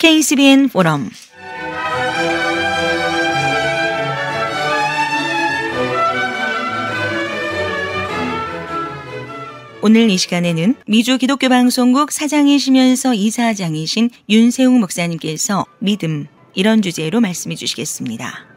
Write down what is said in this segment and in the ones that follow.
KCBN 포럼 오늘 이 시간에는 미주 기독교 방송국 사장이시면서 이사장이신 윤세웅 목사님께서 믿음 이런 주제로 말씀해 주시겠습니다.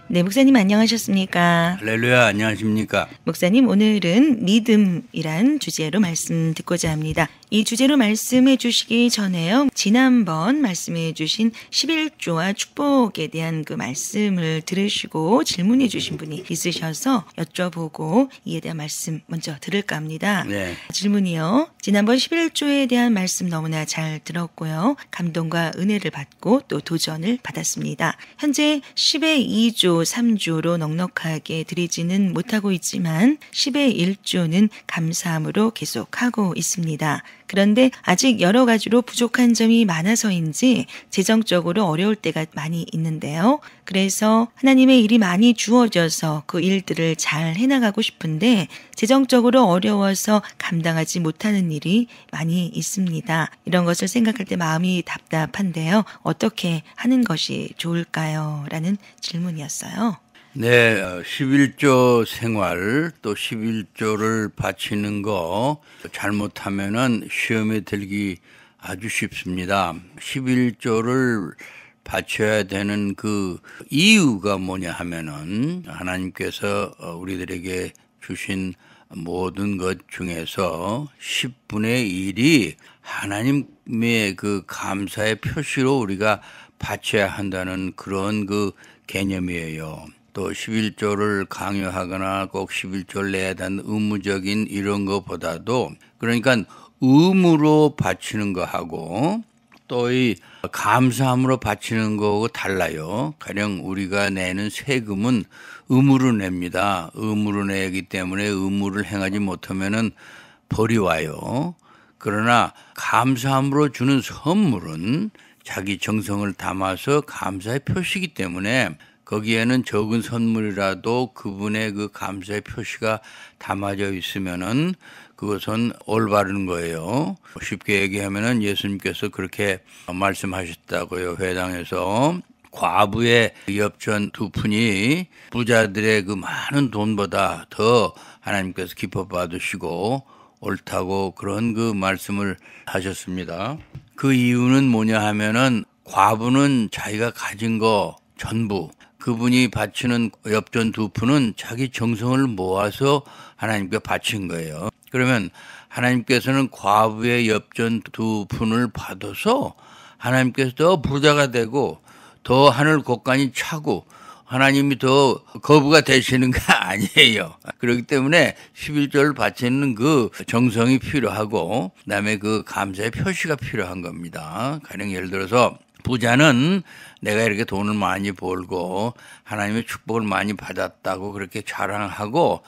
네, 목사님 안녕하셨습니까? 할렐루야, 안녕하십니까? 목사님, 오늘은 믿음이란 주제로 말씀 듣고자 합니다. 이 주제로 말씀해 주시기 전에요. 지난번 말씀해 주신 11조와 축복에 대한 그 말씀을 들으시고 질문해 주신 분이 있으셔서 여쭤보고 이에 대한 말씀 먼저 들을까 합니다. 네. 질문이요. 지난번 11조에 대한 말씀 너무나 잘 들었고요. 감동과 은혜를 받고 또 도전을 받았습니다. 현재 10의 2조 3조로 넉넉하게 드리지는 못하고 있지만 10의 1조는 감사함으로 계속하고 있습니다. 그런데 아직 여러 가지로 부족한 점이 많아서인지 재정적으로 어려울 때가 많이 있는데요. 그래서 하나님의 일이 많이 주어져서 그 일들을 잘 해나가고 싶은데 재정적으로 어려워서 감당하지 못하는 일이 많이 있습니다. 이런 것을 생각할 때 마음이 답답한데요. 어떻게 하는 것이 좋을까요? 라는 질문이었어요. 네, 11조 생활 또 11조를 바치는 거 잘못하면은 시험에 들기 아주 쉽습니다. 11조를 바쳐야 되는 그 이유가 뭐냐 하면은 하나님께서 우리들에게 주신 모든 것 중에서 10분의 1이 하나님의 그 감사의 표시로 우리가 바쳐야 한다는 그런 그 개념이에요. 또 11조를 강요하거나 꼭 11조를 내야 되는 의무적인 이런 것보다도 그러니까 의무로 바치는 거하고 또 이 감사함으로 바치는 거하고 달라요. 가령 우리가 내는 세금은 의무로 냅니다. 의무로 내기 때문에 의무를 행하지 못하면은 벌이 와요. 그러나 감사함으로 주는 선물은 자기 정성을 담아서 감사의 표시이기 때문에 거기에는 적은 선물이라도 그분의 그 감사의 표시가 담아져 있으면은 그것은 올바른 거예요. 쉽게 얘기하면은 예수님께서 그렇게 말씀하셨다고요. 회당에서 과부의 엽전 2푼이 부자들의 그 많은 돈보다 더 하나님께서 기뻐 받으시고 옳다고 그런 그 말씀을 하셨습니다. 그 이유는 뭐냐 하면은 과부는 자기가 가진 거 전부 그분이 바치는 엽전 2푼은 자기 정성을 모아서 하나님께 바친 거예요. 그러면 하나님께서는 과부의 엽전 2푼을 받아서 하나님께서 더 부자가 되고 더 하늘 곳간이 차고 하나님이 더 거부가 되시는 거 아니에요. 그렇기 때문에 11조를 바치는 그 정성이 필요하고 그다음에 그 감사의 표시가 필요한 겁니다. 가령 예를 들어서 부자는 내가 이렇게 돈을 많이 벌고 하나님의 축복을 많이 받았다고 그렇게 자랑하고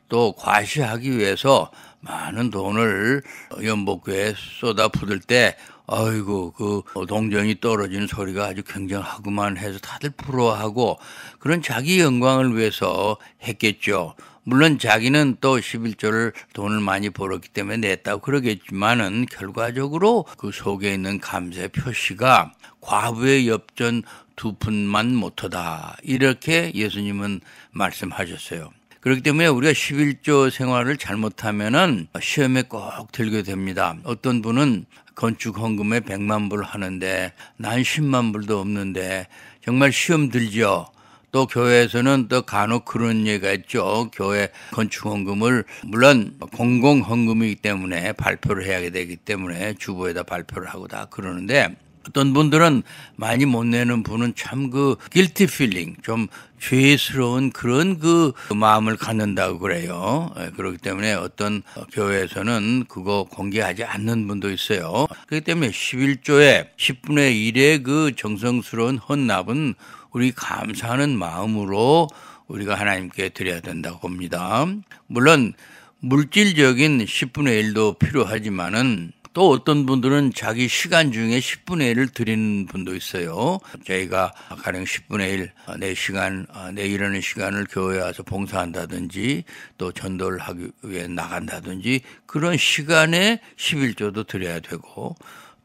또 과시하기 위해서 많은 돈을 연복교에 쏟아 붓을 때 아이고 그 동전이 떨어지는 소리가 아주 굉장하구만 해서 다들 부러워하고 그런 자기 영광을 위해서 했겠죠. 물론 자기는 또 11조를 돈을 많이 벌었기 때문에 냈다고 그러겠지만은 결과적으로 그 속에 있는 감사의 표시가 과부의 엽전 2푼만 못하다. 이렇게 예수님은 말씀하셨어요. 그렇기 때문에 우리가 11조 생활을 잘못하면은 시험에 꼭 들게 됩니다. 어떤 분은 건축 헌금에 100만 불 하는데 난 10만 불도 없는데 정말 시험 들죠. 또 교회에서는 또 간혹 그런 얘기가 있죠. 교회 건축 헌금을 물론 공공 헌금이기 때문에 발표를 해야 되기 때문에 주보에다 발표를 하고 다 그러는데 어떤 분들은 많이 못 내는 분은 참 그 guilty feeling 좀 죄스러운 그런 그 마음을 갖는다고 그래요. 그렇기 때문에 어떤 교회에서는 그거 공개하지 않는 분도 있어요. 그렇기 때문에 11조의 10분의 1의 그 정성스러운 헌납은 우리 감사하는 마음으로 우리가 하나님께 드려야 된다고 봅니다. 물론 물질적인 10분의 1도 필요하지만은 또 어떤 분들은 자기 시간 중에 10분의 1을 드리는 분도 있어요. 저희가 가령 10분의 1, 내 시간, 내 일하는 시간을 교회에 와서 봉사한다든지 또 전도를 하기 위해 나간다든지 그런 시간에 11조도 드려야 되고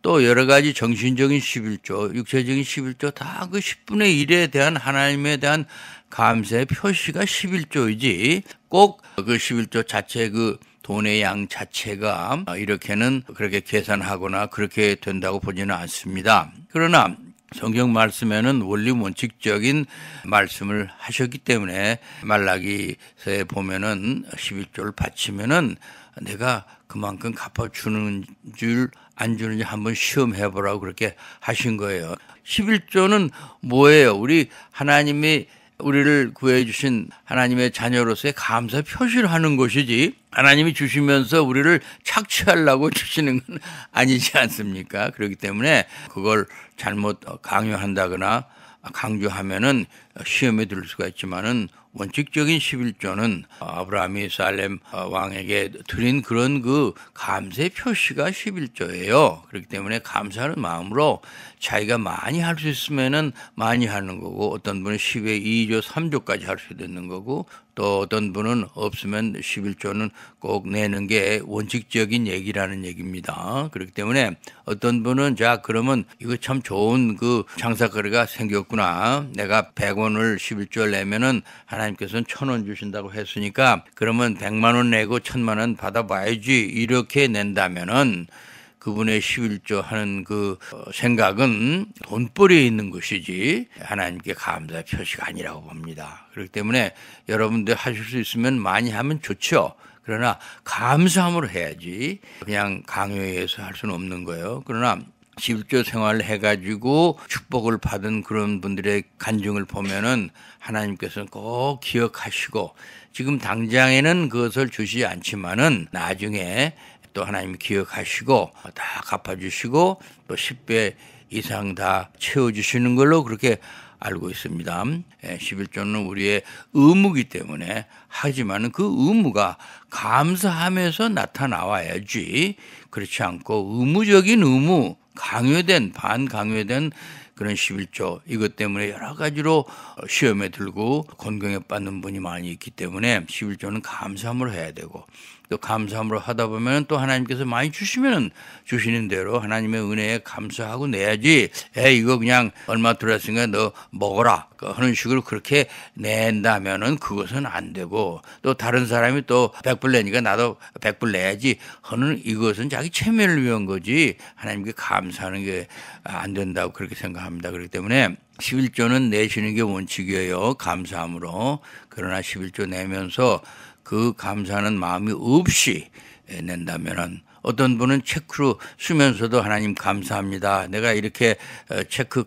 또 여러 가지 정신적인 11조, 육체적인 11조 다 그 10분의 1에 대한 하나님에 대한 감사의 표시가 11조이지 꼭 그 11조 자체 그 돈의 양 자체가 이렇게는 그렇게 계산하거나 그렇게 된다고 보지는 않습니다. 그러나 성경 말씀에는 원리 원칙적인 말씀을 하셨기 때문에 말라기서에 보면은 11조를 바치면은 내가 그만큼 갚아주는 줄 안 주는지 한번 시험해보라고 그렇게 하신 거예요. 11조는 뭐예요? 우리 하나님이 우리를 구해주신 하나님의 자녀로서의 감사 표시를 하는 것이지 하나님이 주시면서 우리를 착취하려고 주시는 건 아니지 않습니까? 그렇기 때문에 그걸 잘못 강요한다거나 강조하면은 시험에 들 수가 있지만은 원칙적인 11조는 아브라함이 살렘 왕에게 드린 그런 그 감사의 표시가 11조예요. 그렇기 때문에 감사하는 마음으로 자기가 많이 할 수 있으면은 많이 하는 거고 어떤 분은 10의 2조 3조까지 할 수 있는 거고 또 어떤 분은 없으면 11조는 꼭 내는 게 원칙적인 얘기라는 얘기입니다. 그렇기 때문에 어떤 분은 자 그러면 이거 참 좋은 그 장사거리가 생겼구나. 내가 100원을 11조 내면은 하나님께서는 1,000원 주신다고 했으니까 그러면 100만 원 내고 1,000만 원 받아봐야지 이렇게 낸다면은 그분의 11조 하는 그 생각은 돈벌이에 있는 것이지 하나님께 감사의 표시가 아니라고 봅니다. 그렇기 때문에 여러분들 하실 수 있으면 많이 하면 좋죠. 그러나 감사함으로 해야지 그냥 강요에 의해서 할 수는 없는 거예요. 그러나 11조 생활을 해가지고 축복을 받은 그런 분들의 간증을 보면은 하나님께서는 꼭 기억하시고 지금 당장에는 그것을 주시지 않지만은 나중에 또 하나님이 기억하시고 다 갚아주시고 또 10배 이상 다 채워주시는 걸로 그렇게 알고 있습니다. 11조는 우리의 의무이기 때문에 하지만 그 의무가 감사하면서 나타나와야지 그렇지 않고 의무적인 의무 강요된 반강요된 그런 11조 이것 때문에 여러 가지로 시험에 들고 권경에 받는 분이 많이 있기 때문에 11조는 감사함으로 해야 되고 또 감사함으로 하다 보면 또 하나님께서 많이 주시면 주시는 대로 하나님의 은혜에 감사하고 내야지 이거 그냥 얼마 들었으니까 너 먹어라 하는 식으로 그렇게 낸다면은 그것은 안 되고 또 다른 사람이 또 100불 내니까 나도 100불 내야지 하는 이것은 자기 체면을 위한 거지 하나님께 감사하는 게 안 된다고 그렇게 생각합니다. 그렇기 때문에 11조는 내시는 게 원칙이에요. 감사함으로. 그러나 11조 내면서 그 감사하는 마음이 없이 낸다면은 어떤 분은 체크로 쓰면서도 하나님 감사합니다. 내가 이렇게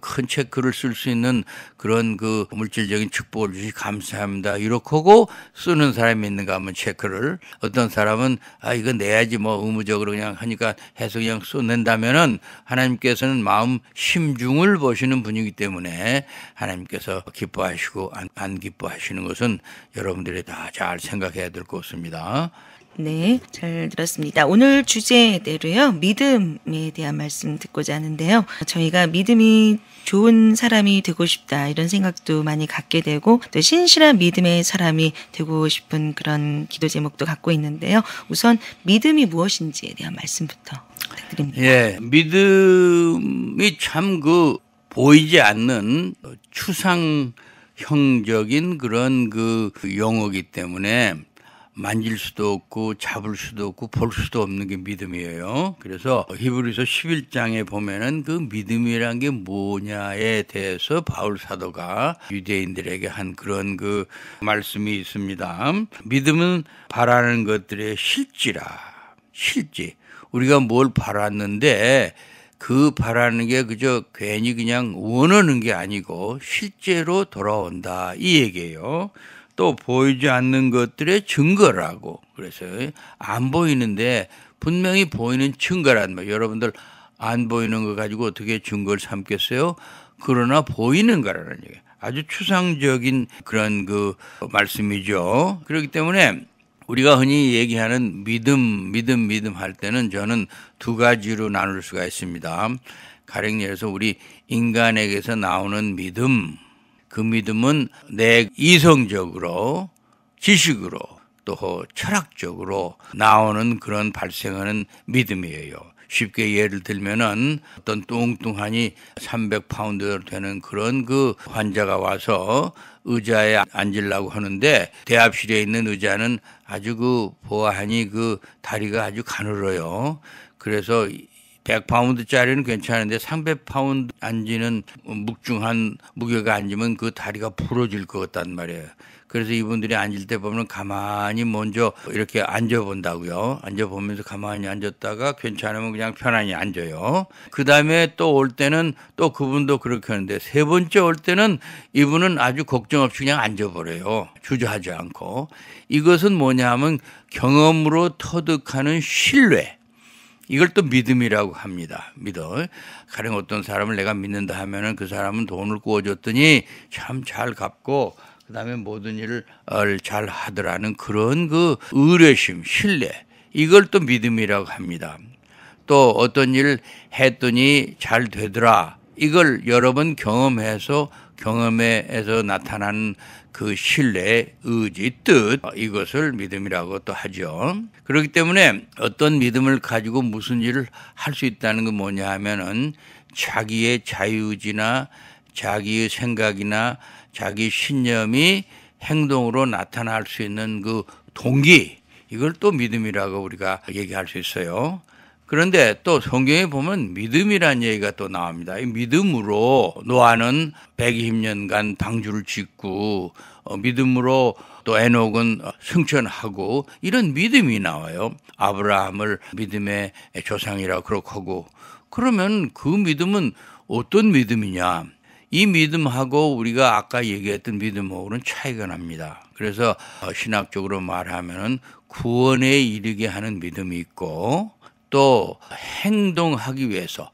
큰 체크를 쓸 수 있는 그런 그 물질적인 축복을 주시 감사합니다. 이렇게 하고 쓰는 사람이 있는가 하면 체크를 어떤 사람은 이거 내야지 뭐 의무적으로 그냥 하니까 해서 그냥 쏟는다면은 하나님께서는 마음 심중을 보시는 분이기 때문에 하나님께서 기뻐하시고 안 기뻐하시는 것은 여러분들이 다 잘 생각해야 될 것 같습니다. 네, 잘 들었습니다. 오늘 주제대로요, 믿음에 대한 말씀 듣고자 하는데요. 저희가 믿음이 좋은 사람이 되고 싶다 이런 생각도 많이 갖게 되고 또 신실한 믿음의 사람이 되고 싶은 그런 기도 제목도 갖고 있는데요. 우선 믿음이 무엇인지에 대한 말씀부터 부탁드립니다. 예, 믿음이 참 보이지 않는 추상형적인 그런 그 용어이기 때문에 만질 수도 없고 잡을 수도 없고 볼 수도 없는 게 믿음이에요. 그래서 히브리서 11장에 보면은 그 믿음이란 게 뭐냐에 대해서 바울 사도가 유대인들에게 한 그런 그 말씀이 있습니다. 믿음은 바라는 것들의 실지라. 실지. 우리가 뭘 바랐는데 그 바라는 게 그저 괜히 그냥 원하는 게 아니고 실제로 돌아온다. 이 얘기예요. 또 보이지 않는 것들의 증거라고. 그래서 안 보이는데 분명히 보이는 증거란 말. 여러분들 안 보이는 거 가지고 어떻게 증거를 삼겠어요? 그러나 보이는 거라는 얘기. 아주 추상적인 그런 그 말씀이죠. 그렇기 때문에 우리가 흔히 얘기하는 믿음 할 때는 저는 두 가지로 나눌 수가 있습니다. 가령 예를 들어서 우리 인간에게서 나오는 믿음, 그 믿음은 내 이성적으로, 지식으로, 또 철학적으로 나오는 그런 발생하는 믿음이에요. 쉽게 예를 들면은 어떤 뚱뚱하니 300파운드 되는 그런 그 환자가 와서 의자에 앉으려고 하는데 대합실에 있는 의자는 아주 그 보아하니 그 다리가 아주 가늘어요. 그래서 100파운드짜리는 괜찮은데 300파운드 앉는 묵중한 무게가 앉으면 그 다리가 부러질 것 같단 말이에요. 그래서 이분들이 앉을 때 보면 가만히 먼저 이렇게 앉아본다고요. 앉아보면서 가만히 앉았다가 괜찮으면 그냥 편안히 앉아요. 그 다음에 또 올 때는 또 그분도 그렇게 하는데 세 번째 올 때는 이분은 아주 걱정 없이 그냥 앉아버려요. 주저하지 않고. 이것은 뭐냐 하면 경험으로 터득하는 신뢰. 이걸 또 믿음이라고 합니다. 믿어. 가령 어떤 사람을 내가 믿는다 하면은 그 사람은 돈을 구워줬더니 참 잘 갚고 그 다음에 모든 일을 잘 하더라는 그런 그 의뢰심, 신뢰. 이걸 또 믿음이라고 합니다. 또 어떤 일을 했더니 잘 되더라. 이걸 여러 번 경험해서 경험에서 나타나는 그 신뢰, 의지, 뜻 이것을 믿음이라고 또 하죠. 그렇기 때문에 어떤 믿음을 가지고 무슨 일을 할 수 있다는 건 뭐냐 하면은 자기의 자유의지나 자기의 생각이나 자기 신념이 행동으로 나타날 수 있는 그 동기 이걸 또 믿음이라고 우리가 얘기할 수 있어요. 그런데 또 성경에 보면 믿음이라는 얘기가 또 나옵니다. 이 믿음으로 노아는 120년간 방주를 짓고 믿음으로 또 에녹은 승천하고 이런 믿음이 나와요. 아브라함을 믿음의 조상이라고 그렇게 하고 그러면 그 믿음은 어떤 믿음이냐? 이 믿음하고 우리가 아까 얘기했던 믿음하고는 차이가 납니다. 그래서 신학적으로 말하면은 구원에 이르게 하는 믿음이 있고 또 행동하기 위해서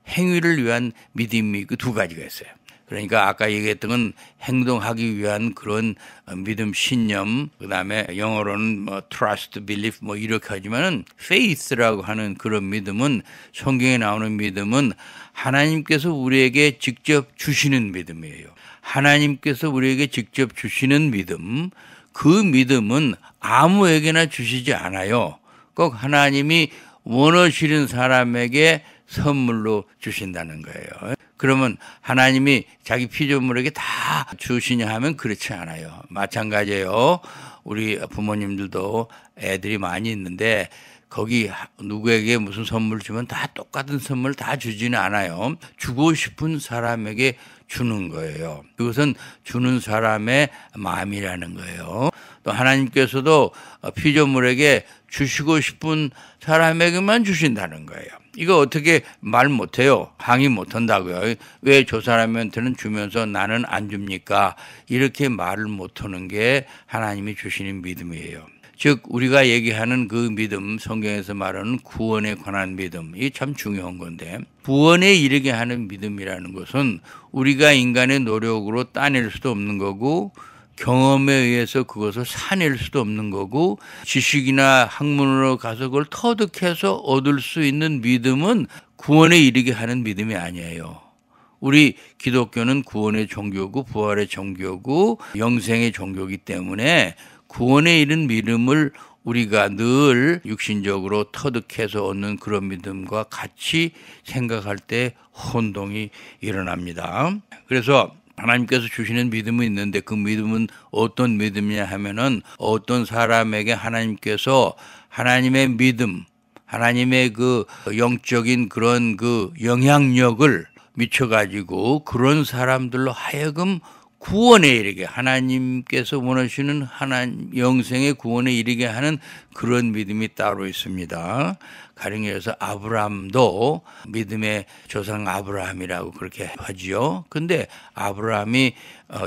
행위를 위한 믿음이 있고 두 가지가 있어요. 그러니까 아까 얘기했던 건 행동하기 위한 그런 믿음, 신념, 그 다음에 영어로는 뭐 trust, belief 뭐 이렇게 하지만은 faith라고 하는 그런 믿음은 성경에 나오는 믿음은 하나님께서 우리에게 직접 주시는 믿음이에요. 하나님께서 우리에게 직접 주시는 믿음, 그 믿음은 아무에게나 주시지 않아요. 꼭 하나님이 원하시는 사람에게 선물로 주신다는 거예요. 그러면 하나님이 자기 피조물에게 다 주시냐 하면 그렇지 않아요. 마찬가지예요. 우리 부모님들도 애들이 많이 있는데 거기 누구에게 무슨 선물 주면 다 똑같은 선물 다 주지는 않아요. 주고 싶은 사람에게 주는 거예요. 그것은 주는 사람의 마음이라는 거예요. 또 하나님께서도 피조물에게 주시고 싶은 사람에게만 주신다는 거예요. 이거 어떻게 말 못해요? 항의 못한다고요. 왜 저 사람한테는 주면서 나는 안 줍니까? 이렇게 말을 못하는 게 하나님이 주시는 믿음이에요. 즉 우리가 얘기하는 그 믿음, 성경에서 말하는 구원에 관한 믿음, 이게 참 중요한 건데 구원에 이르게 하는 믿음이라는 것은 우리가 인간의 노력으로 따낼 수도 없는 거고 경험에 의해서 그것을 사낼 수도 없는 거고 지식이나 학문으로 가서 그걸 터득해서 얻을 수 있는 믿음은 구원에 이르게 하는 믿음이 아니에요. 우리 기독교는 구원의 종교고 부활의 종교고 영생의 종교이기 때문에 구원에 이른 믿음을 우리가 늘 육신적으로 터득해서 얻는 그런 믿음과 같이 생각할 때 혼동이 일어납니다. 그래서 하나님께서 주시는 믿음이 있는데 그 믿음은 어떤 믿음이냐 하면은 어떤 사람에게 하나님께서 하나님의 믿음, 하나님의 그 영적인 그런 그 영향력을 미쳐가지고 그런 사람들로 하여금 구원에 이르게 하나님께서 원하시는 하나님 영생의 구원에 이르게 하는 그런 믿음이 따로 있습니다. 가령 예서 아브라함도 믿음의 조상 아브라함이라고 그렇게 하지요. 근데 아브라함이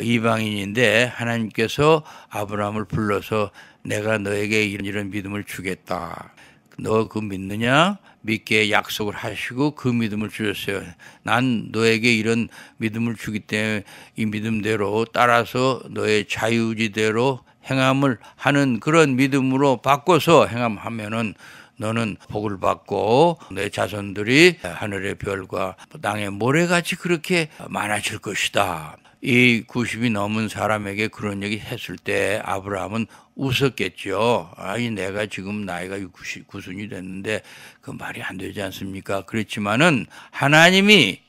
이방인인데 하나님께서 아브라함을 불러서 내가 너에게 이런 믿음을 주겠다. 너 그 믿느냐? 믿게 약속을 하시고 그 믿음을 주셨어요. 난 너에게 이런 믿음을 주기 때문에 이 믿음대로 따라서 너의 자유의지대로 행함을 하는 그런 믿음으로 바꿔서 행함하면은 너는 복을 받고 내 자손들이 하늘의 별과 땅의 모래같이 그렇게 많아질 것이다. 이 90이 넘은 사람에게 그런 얘기 했을 때 아브라함은 웃었겠죠. 아니 내가 지금 나이가 99순이 됐는데 그 말이 안 되지 않습니까? 그렇지만은 하나님이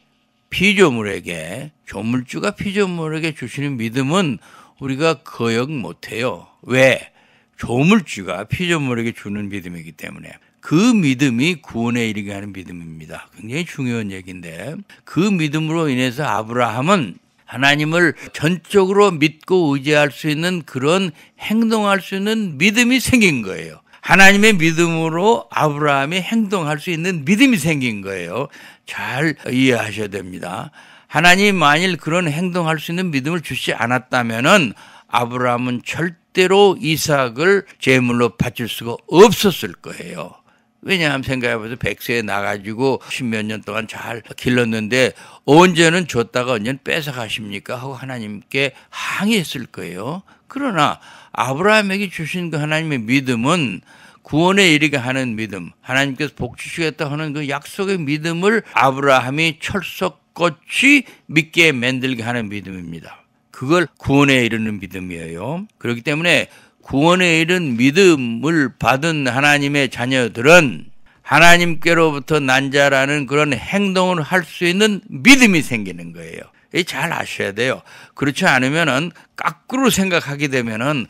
피조물에게, 조물주가 피조물에게 주시는 믿음은 우리가 거역 못해요. 왜? 조물주가 피조물에게 주는 믿음이기 때문에. 그 믿음이 구원에 이르게 하는 믿음입니다. 굉장히 중요한 얘기인데 그 믿음으로 인해서 아브라함은 하나님을 전적으로 믿고 의지할 수 있는 그런 행동할 수 있는 믿음이 생긴 거예요. 하나님의 믿음으로 아브라함이 행동할 수 있는 믿음이 생긴 거예요. 잘 이해하셔야 됩니다. 하나님이 만일 그런 행동할 수 있는 믿음을 주시지 않았다면은 아브라함은 절대로 이삭을 제물로 바칠 수가 없었을 거예요. 왜냐하면 생각해보세요. 100세에 나가지고 10몇 년 동안 잘 길렀는데 언제는 줬다가 언제는 뺏어가십니까? 하고 하나님께 항의했을 거예요. 그러나 아브라함에게 주신 그 하나님의 믿음은 구원에 이르게 하는 믿음, 하나님께서 복 주시겠다 하는 그 약속의 믿음을 아브라함이 철석같이 믿게 만들게 하는 믿음입니다. 그걸 구원에 이르는 믿음이에요. 그렇기 때문에 구원에 이른 믿음을 받은 하나님의 자녀들은 하나님께로부터 난 자라는 그런 행동을 할 수 있는 믿음이 생기는 거예요. 잘 아셔야 돼요. 그렇지 않으면은 거꾸로 생각하게 되면은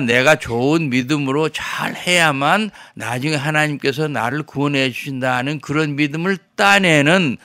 내가 좋은 믿음으로 잘 해야만 나중에 하나님께서 나를 구원해 주신다는 그런 믿음을 따내는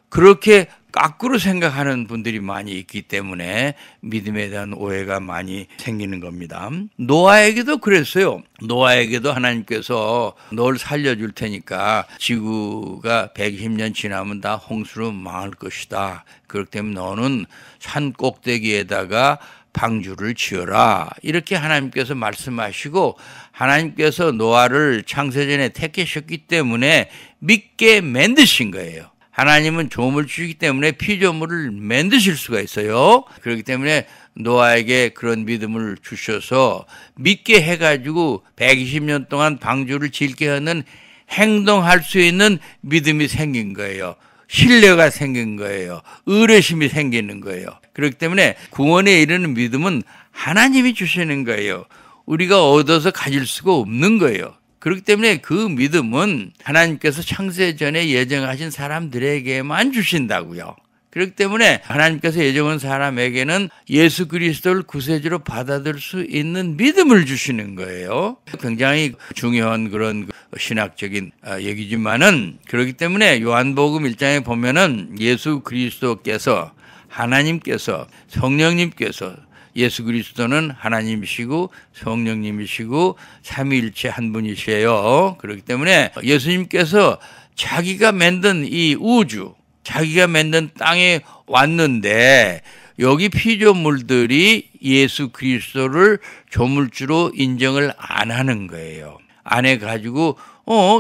그렇게 거꾸로 생각하는 분들이 많이 있기 때문에 믿음에 대한 오해가 많이 생기는 겁니다. 노아에게도 그랬어요. 노아에게도 하나님께서 널 살려줄 테니까 지구가 120년 지나면 다 홍수로 망할 것이다. 그렇기 때문에 너는 산 꼭대기에다가 방주를 지어라. 이렇게 하나님께서 말씀하시고 하나님께서 노아를 창세전에 택하셨기 때문에 믿게 만드신 거예요. 하나님은 조물을 주시기 때문에 피조물을 만드실 수가 있어요. 그렇기 때문에 노아에게 그런 믿음을 주셔서 믿게 해가지고 120년 동안 방주를 짓게 하는 행동할 수 있는 믿음이 생긴 거예요. 신뢰가 생긴 거예요. 의뢰심이 생기는 거예요. 그렇기 때문에 구원에 이르는 믿음은 하나님이 주시는 거예요. 우리가 얻어서 가질 수가 없는 거예요. 그렇기 때문에 그 믿음은 하나님께서 창세전에 예정하신 사람들에게만 주신다고요. 그렇기 때문에 하나님께서 예정한 사람에게는 예수 그리스도를 구세주로 받아들일 수 있는 믿음을 주시는 거예요. 굉장히 중요한 그런 신학적인 얘기지만은 그렇기 때문에 요한복음 1장에 보면은 예수 그리스도께서 하나님께서 성령님께서 예수 그리스도는 하나님이시고 성령님이시고 삼위일체 한 분이세요. 그렇기 때문에 예수님께서 자기가 만든 이 우주, 자기가 만든 땅에 왔는데 여기 피조물들이 예수 그리스도를 조물주로 인정을 안 하는 거예요. 안 해가지고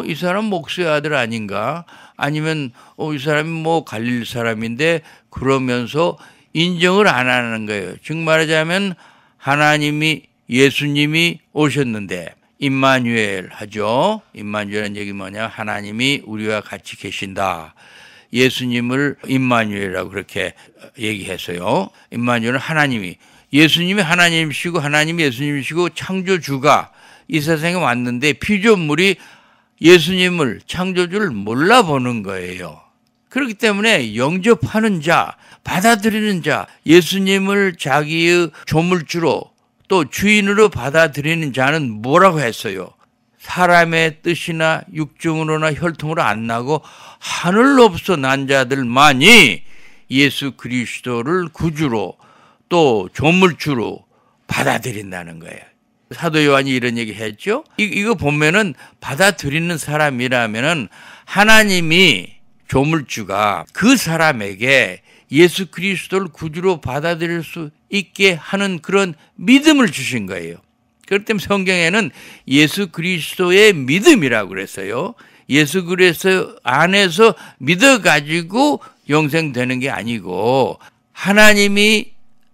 이 사람 목수의 아들 아닌가? 아니면 이 사람이 뭐 갈릴 사람인데 그러면서 인정을 안 하는 거예요. 즉 말하자면 하나님이 예수님이 오셨는데 임마누엘 하죠. 임마누엘은 얘기 뭐냐? 하나님이 우리와 같이 계신다. 예수님을 임마누엘이라고 그렇게 얘기했어요. 임마누엘은 하나님이 예수님이 하나님이시고 하나님이 예수님이시고 창조주가 이 세상에 왔는데 피조물이 예수님을 창조주를 몰라보는 거예요. 그렇기 때문에 영접하는 자, 받아들이는 자, 예수님을 자기의 조물주로 또 주인으로 받아들이는 자는 뭐라고 했어요? 사람의 뜻이나 육정으로나 혈통으로 안 나고 하늘로부터 난 자들만이 예수 그리스도를 구주로 또 조물주로 받아들인다는 거예요. 사도 요한이 이런 얘기 했죠. 이거 보면은 받아들이는 사람이라면은 하나님이 조물주가 그 사람에게 예수 그리스도를 구주로 받아들일 수 있게 하는 그런 믿음을 주신 거예요. 그렇기 때문에 성경에는 예수 그리스도의 믿음이라고 그랬어요. 예수 그리스도 안에서 믿어가지고 영생되는 게 아니고 하나님이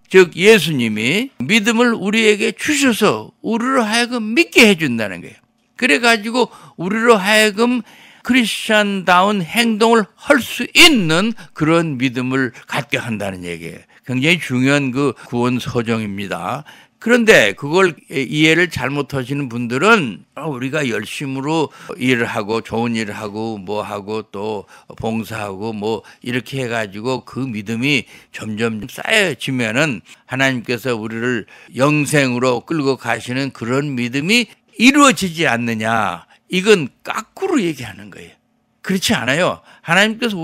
즉 예수님이 믿음을 우리에게 주셔서 우리로 하여금 믿게 해준다는 거예요. 그래가지고 우리로 하여금 크리스찬다운 행동을 할 수 있는 그런 믿음을 갖게 한다는 얘기예요. 굉장히 중요한 그 구원 서정입니다. 그런데 그걸 이해를 잘못하시는 분들은 우리가 열심으로 일을 하고 좋은 일을 하고 뭐 하고 또 봉사하고 뭐 이렇게 해가지고 그 믿음이 점점 쌓여지면은 하나님께서 우리를 영생으로 끌고 가시는 그런 믿음이 이루어지지 않느냐. 이건 거꾸로 얘기하는 거예요. 그렇지 않아요. 하나님께서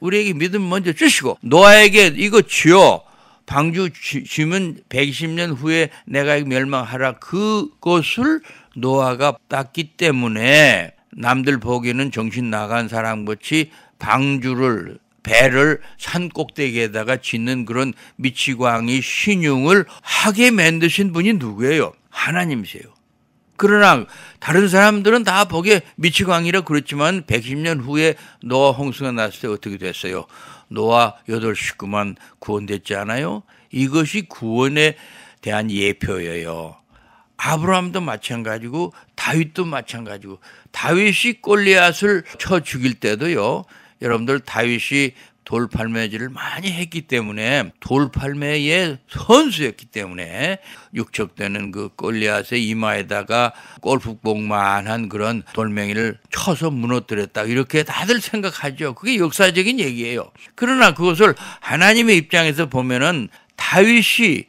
우리에게 믿음 먼저 주시고 노아에게 이거 쥐어 방주 쥐면 120년 후에 내가 멸망하라. 그것을 노아가 땄기 때문에 남들 보기에는 정신 나간 사람같이 배를 산 꼭대기에다가 짓는 그런 미치광이 신용을 하게 만드신 분이 누구예요? 하나님이세요. 그러나 다른 사람들은 다 보기에 미치광이라 그렇지만 110년 후에 노아 홍수가 났을 때 어떻게 됐어요? 노아 8식구만 구원됐지 않아요? 이것이 구원에 대한 예표예요. 아브라함도 마찬가지고 다윗도 마찬가지고 다윗이 골리앗을 쳐 죽일 때도요. 여러분들 다윗이 돌팔매질을 많이 했기 때문에 돌팔매의 선수였기 때문에 육척되는 그 골리앗의 이마에다가 골프공만한 그런 돌멩이를 쳐서 무너뜨렸다. 이렇게 다들 생각하죠. 그게 역사적인 얘기예요. 그러나 그것을 하나님의 입장에서 보면은 다윗이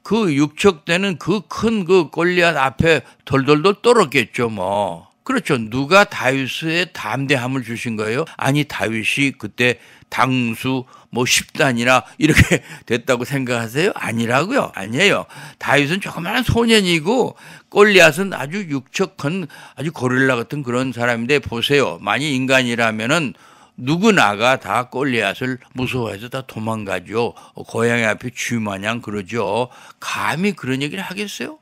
그 육척되는 그 큰 그 골리앗 앞에 돌돌돌 떨었겠죠, 뭐. 그렇죠. 누가 다윗의 담대함을 주신 거예요? 아니, 다윗이 그때 당수 10단이나 이렇게 됐다고 생각하세요? 아니라고요. 아니에요. 다윗은 조그마한 소년이고 골리앗은 아주 육척한 아주 고릴라 같은 그런 사람인데 보세요. 만약 인간이라면은 누구나가 다 골리앗을 무서워해서 다 도망가죠. 고양이 앞에 쥐마냥 그러죠. 감히 그런 얘기를 하겠어요?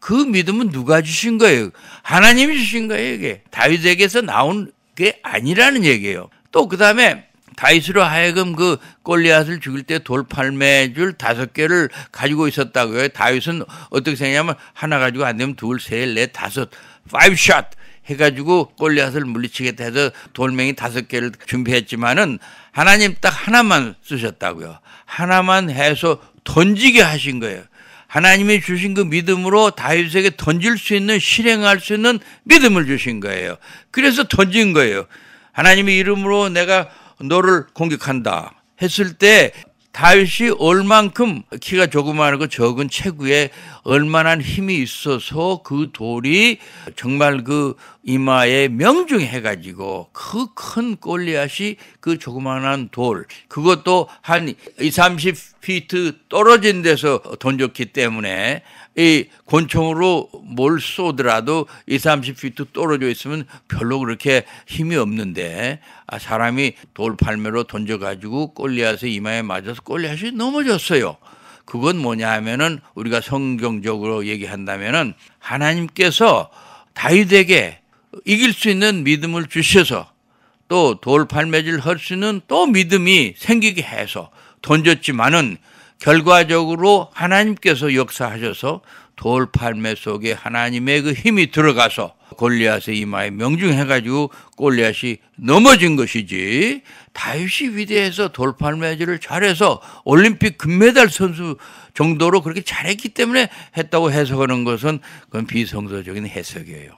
그 믿음은 누가 주신 거예요? 하나님이 주신 거예요. 이게 다윗에게서 나온 게 아니라는 얘기예요. 또 그다음에 다윗으로 하여금 그 골리앗을 죽일 때 돌팔매줄 5개를 가지고 있었다고요. 다윗은 어떻게 생각하냐면 하나 가지고 안 되면 둘, 셋, 넷, 다섯, 5샷 해가지고 골리앗을 물리치겠다 해서 돌멩이 5개를 준비했지만은 하나님 딱 하나만 쓰셨다고요. 하나만 해서 던지게 하신 거예요. 하나님이 주신 그 믿음으로 다윗에게 던질 수 있는, 실행할 수 있는 믿음을 주신 거예요. 그래서 던진 거예요. 하나님의 이름으로 내가 너를 공격한다 했을 때 다윗이 얼만큼 키가 조그마하고 적은 체구에 얼마나 힘이 있어서 그 돌이 정말 그 이마에 명중해가지고 그 큰 골리앗이 그 조그마한 돌, 그것도 한 20-30피트 떨어진 데서 던졌기 때문에 이 권총으로 뭘 쏘더라도 20-30피트 떨어져 있으면 별로 그렇게 힘이 없는데 사람이 돌팔매로 던져가지고 골리앗의 이마에 맞아서 골리앗이 넘어졌어요. 그건 뭐냐 하면은 우리가 성경적으로 얘기한다면은 하나님께서 다윗에게 이길 수 있는 믿음을 주셔서 또 돌팔매질 할 수 있는 또 믿음이 생기게 해서 던졌지만은 결과적으로 하나님께서 역사하셔서 돌팔매 속에 하나님의 그 힘이 들어가서 골리앗의 이마에 명중해가지고 골리앗이 넘어진 것이지, 다윗이 위대해서 돌팔매질을 잘해서 올림픽 금메달 선수 정도로 그렇게 잘했기 때문에 했다고 해석하는 것은 그건 비성서적인 해석이에요.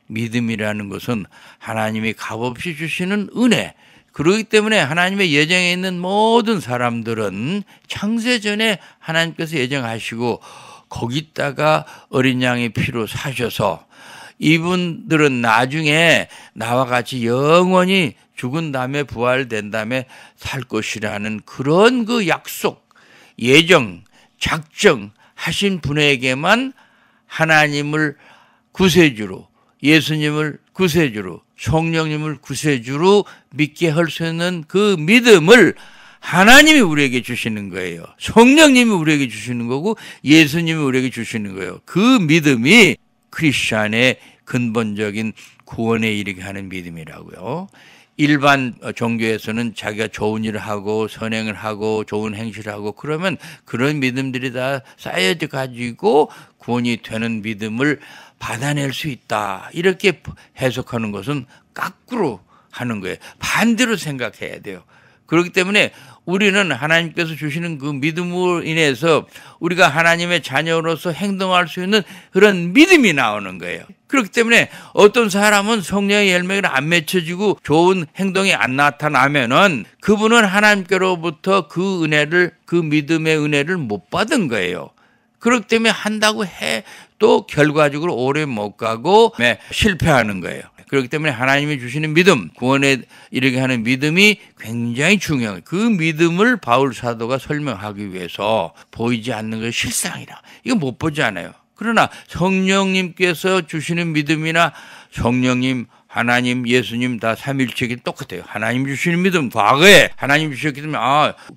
믿음이라는 것은 하나님이 값없이 주시는 은혜, 그렇기 때문에 하나님의 예정에 있는 모든 사람들은 창세전에 하나님께서 예정하시고 거기다가 어린 양의 피로 사셔서 이분들은 나중에 나와 같이 영원히 죽은 다음에 부활된 다음에 살 것이라는 그런 그 약속, 예정, 작정 하신 분에게만 하나님을 구세주로, 예수님을 구세주로, 성령님을 구세주로 믿게 할 수 있는 그 믿음을 하나님이 우리에게 주시는 거예요. 성령님이 우리에게 주시는 거고 예수님이 우리에게 주시는 거예요. 그 믿음이 크리스찬의 근본적인 구원에 이르게 하는 믿음이라고요. 일반 종교에서는 자기가 좋은 일을 하고 선행을 하고 좋은 행실을 하고 그러면 그런 믿음들이 다 쌓여져 가지고 구원이 되는 믿음을 받아낼 수 있다. 이렇게 해석하는 것은 거꾸로 하는 거예요. 반대로 생각해야 돼요. 그렇기 때문에 우리는 하나님께서 주시는 그 믿음으로 인해서 우리가 하나님의 자녀로서 행동할 수 있는 그런 믿음이 나오는 거예요. 그렇기 때문에 어떤 사람은 성령의 열매가 안 맺혀지고 좋은 행동이 안 나타나면은 그분은 하나님께로부터 그 은혜를, 그 믿음의 은혜를 못 받은 거예요. 그렇기 때문에 한다고 해도 결과적으로 오래 못 가고 실패하는 거예요. 그렇기 때문에 하나님이 주시는 믿음, 구원에 이르게 하는 믿음이 굉장히 중요해요. 그 믿음을 바울 사도가 설명하기 위해서 보이지 않는 것이 실상이라. 이거 못 보지 않아요. 그러나 성령님께서 주시는 믿음이나 성령님, 하나님, 예수님 다 삼일체이기 똑같아요. 하나님 주시는 믿음, 과거에 하나님 주셨기 때문에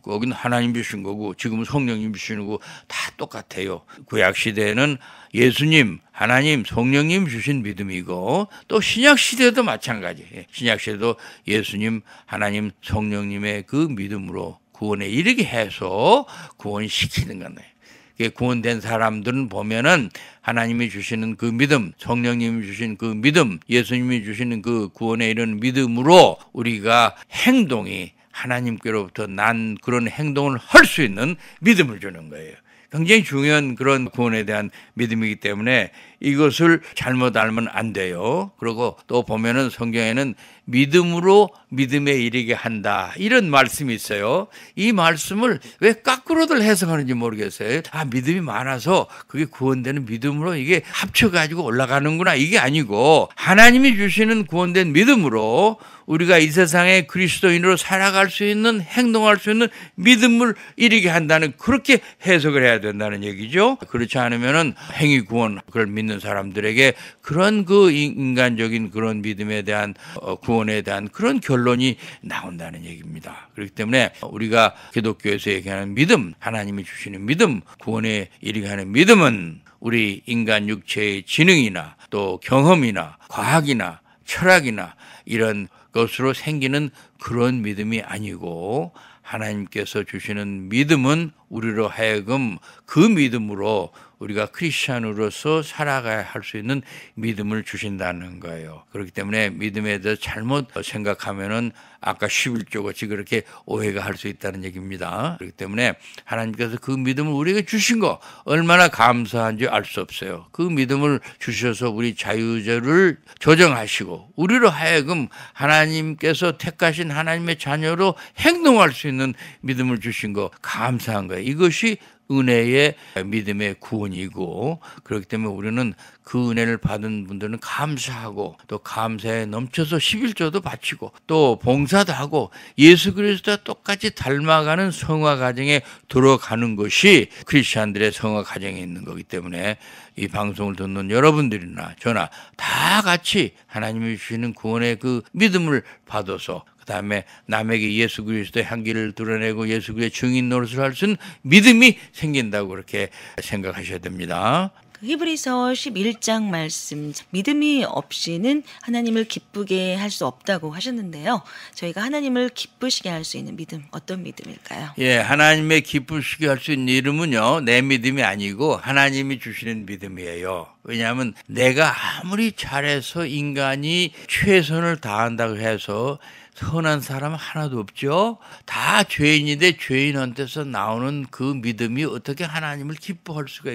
거기는 하나님 주신 거고 지금은 성령님 주시는 거 다 똑같아요. 구약시대에는 예수님, 하나님, 성령님 주신 믿음이고 또 신약시대도 마찬가지예요. 신약시대도 예수님, 하나님, 성령님의 그 믿음으로 구원에 이르게 해서 구원시키는 거예요. 구원된 사람들은 보면은 하나님이 주시는 그 믿음, 성령님이 주신 그 믿음, 예수님이 주시는 그 구원에 이르는 믿음으로 우리가 행동이 하나님께로부터 난 그런 행동을 할 수 있는 믿음을 주는 거예요. 굉장히 중요한 그런 구원에 대한 믿음이기 때문에 이것을 잘못 알면 안 돼요. 그리고 또 보면은 성경에는 믿음으로 믿음에 이르게 한다. 이런 말씀이 있어요. 이 말씀을 왜 거꾸로들 해석하는지 모르겠어요. 믿음이 많아서 그게 구원되는 믿음으로 이게 합쳐가지고 올라가는구나. 이게 아니고 하나님이 주시는 구원된 믿음으로 우리가 이 세상에 그리스도인으로 살아갈 수 있는, 행동할 수 있는 믿음을 이르게 한다는 그렇게 해석을 해야 된다는 얘기죠. 그렇지 않으면은 행위 구원, 그걸 믿는 사람들에게 그런 그 인간적인 그런 믿음에 대한 구원에 대한 그런 결론이 나온다는 얘기입니다. 그렇기 때문에 우리가 기독교에서 얘기하는 믿음, 하나님이 주시는 믿음, 구원에 이르게 하는 믿음은 우리 인간 육체의 지능이나 또 경험이나 과학이나 철학이나 이런 것으로 생기는 그런 믿음이 아니고 하나님께서 주시는 믿음은 우리로 하여금 그 믿음으로 우리가 크리스찬으로서 살아가야 할 수 있는 믿음을 주신다는 거예요. 그렇기 때문에 믿음에 대해서 잘못 생각하면은 아까 11조 같이 그렇게 오해가 할 수 있다는 얘기입니다. 그렇기 때문에 하나님께서 그 믿음을 우리에게 주신 거 얼마나 감사한지 알 수 없어요. 그 믿음을 주셔서 우리 자유자를 조정하시고 우리로 하여금 하나님께서 택하신 하나님의 자녀로 행동할 수 있는 믿음을 주신 거 감사한 거예요. 이것이 은혜의 믿음의 구원이고 그렇기 때문에 우리는 그 은혜를 받은 분들은 감사하고 또 감사에 넘쳐서 11조도 바치고 또 봉사도 하고 예수 그리스도와 똑같이 닮아가는 성화 과정에 들어가는 것이 크리스찬들의 성화 과정에 있는 거기 때문에 이 방송을 듣는 여러분들이나 저나 다 같이 하나님이 주시는 구원의 그 믿음을 받아서 그다음에 남에게 예수 그리스도의 향기를 드러내고 예수 그리스도의 증인 노릇을 할 수 있는 믿음이 생긴다고 그렇게 생각하셔야 됩니다. 히브리서 11장 말씀, 믿음이 없이는 하나님을 기쁘게 할 수 없다고 하셨는데요. 저희가 하나님을 기쁘시게 할 수 있는 믿음, 어떤 믿음일까요? 예, 하나님의 기쁘시게 할 수 있는 이름은요, 내 믿음이 아니고 하나님이 주시는 믿음이에요. 왜냐하면 내가 아무리 잘해서 인간이 최선을 다한다고 해서 선한 사람은 하나도 없죠. 다 죄인인데 죄인한테서 나오는 그 믿음이 어떻게 하나님을 기뻐할 수가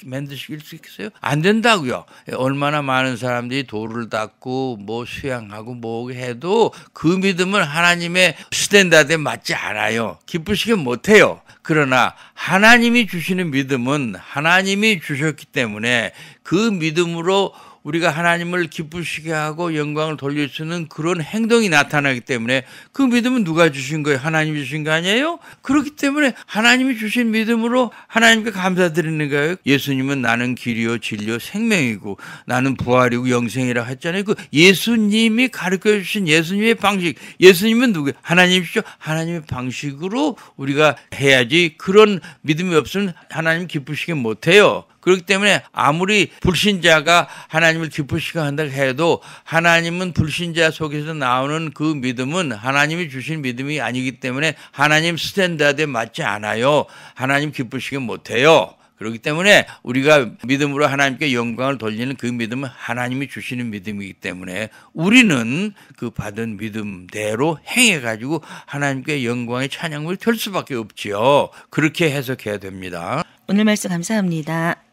만드실 수 있겠어요? 안 된다고요. 얼마나 많은 사람들이 도를 닦고 뭐 수양하고 뭐 해도 그 믿음은 하나님의 스탠다드에 맞지 않아요. 기쁘시게 못해요. 그러나 하나님이 주시는 믿음은 하나님이 주셨기 때문에 그 믿음으로 우리가 하나님을 기쁘시게 하고 영광을 돌릴 수 있는 그런 행동이 나타나기 때문에 그 믿음은 누가 주신 거예요? 하나님이 주신 거 아니에요? 그렇기 때문에 하나님이 주신 믿음으로 하나님께 감사드리는 거예요. 예수님은 나는 길이요 진리요 생명이고 나는 부활이고 영생이라고 했잖아요. 그 예수님이 가르쳐 주신 예수님의 방식, 예수님은 누구예요? 하나님이시죠? 하나님의 방식으로 우리가 해야지 그런 믿음이 없으면 하나님 기쁘시게 못해요. 그렇기 때문에 아무리 불신자가 하나님을 기쁘시게 한다 해도 하나님은 불신자 속에서 나오는 그 믿음은 하나님이 주신 믿음이 아니기 때문에 하나님 스탠다드에 맞지 않아요. 하나님 기쁘시게 못해요. 그렇기 때문에 우리가 믿음으로 하나님께 영광을 돌리는 그 믿음은 하나님이 주시는 믿음이기 때문에 우리는 그 받은 믿음대로 행해가지고 하나님께 영광의 찬양을 될 수밖에 없지요. 그렇게 해석해야 됩니다. 오늘 말씀 감사합니다.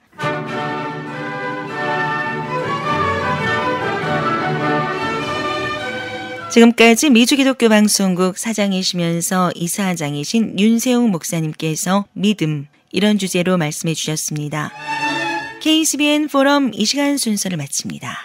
지금까지 미주기독교 방송국 사장이시면서 이사장이신 윤세웅 목사님께서 믿음 이런 주제로 말씀해 주셨습니다. KCBN 포럼 이 시간 순서를 마칩니다.